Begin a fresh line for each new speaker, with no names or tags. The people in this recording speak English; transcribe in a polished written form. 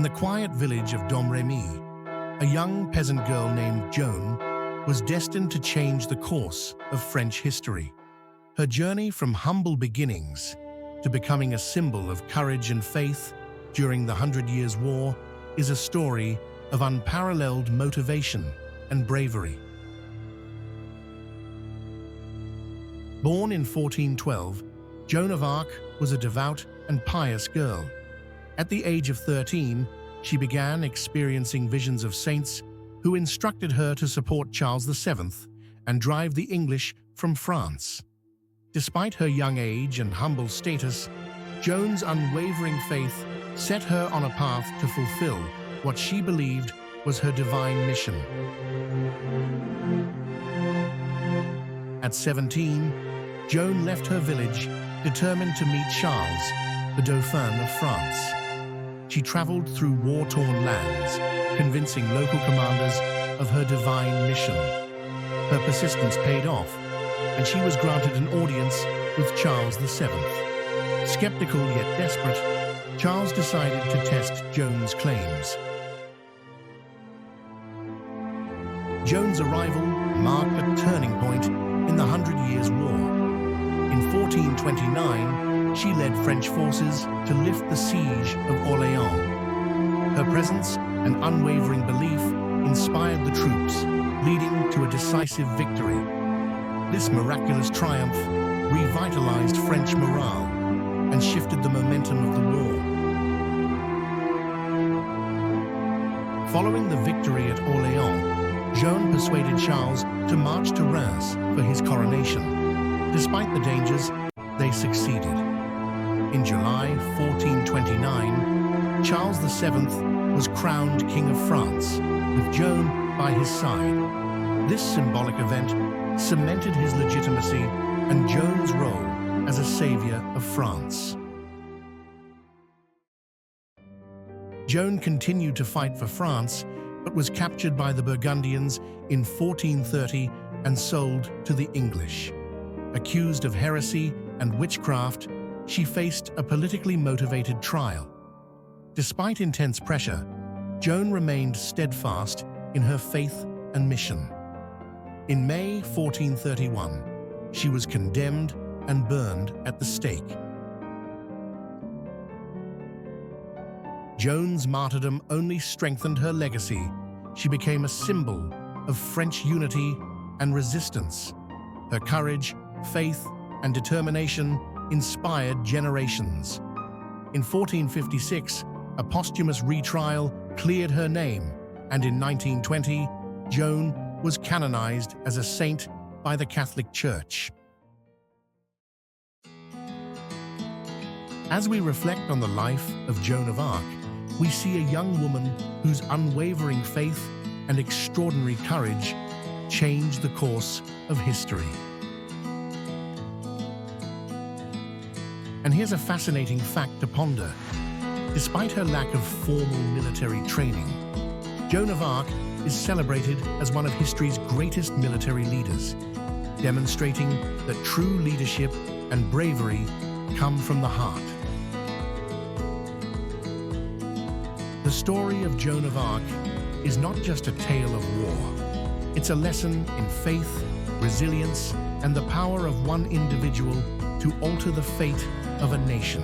the quiet village of Domremy, a young peasant girl named Joan was destined to change the course of French history. Her journey from humble beginnings to becoming a symbol of courage and faith during the 100 Years' War is a story of unparalleled motivation and bravery. Born in 1412, Joan of Arc was a devout and pious girl. At the age of 13, she began experiencing visions of saints who instructed her to support Charles VII and drive the English from France. Despite her young age and humble status, Joan's unwavering faith set her on a path to fulfill what she believed was her divine mission. At 17, Joan left her village, determined to meet Charles, the Dauphin of France. She traveled through war-torn lands, convincing local commanders of her divine mission. Her persistence paid off, and she was granted an audience with Charles VII. Skeptical yet desperate, Charles decided to test Joan's claims. Joan's arrival marked a turning point in the 100 Years' War. In 1429, she led French forces to lift the siege of Orléans. Her presence and unwavering belief inspired the troops, leading to a decisive victory. This miraculous triumph revitalized French morale and shifted the momentum of the war. Following the victory at Orléans, Joan persuaded Charles to march to Reims for his coronation. Despite the dangers, they succeeded. In July 1429, Charles VII was crowned King of France, with Joan by his side. This symbolic event cemented his legitimacy and Joan's role as a savior of France. Joan continued to fight for France, but was captured by the Burgundians in 1430 and sold to the English. Accused of heresy and witchcraft, she faced a politically motivated trial. Despite intense pressure, Joan remained steadfast in her faith and mission. In May 1431, she was condemned and burned at the stake. Joan's martyrdom only strengthened her legacy. She became a symbol of French unity and resistance. Her courage, faith, and determination inspired generations. In 1456, a posthumous retrial cleared her name, and in 1920, Joan was canonized as a saint by the Catholic Church. As we reflect on the life of Joan of Arc, we see a young woman whose unwavering faith and extraordinary courage changed the course of history. And here's a fascinating fact to ponder. Despite her lack of formal military training, Joan of Arc is celebrated as one of history's greatest military leaders, demonstrating that true leadership and bravery come from the heart. The story of Joan of Arc is not just a tale of war. It's a lesson in faith, resilience, and the power of one individual to alter the fate of a nation.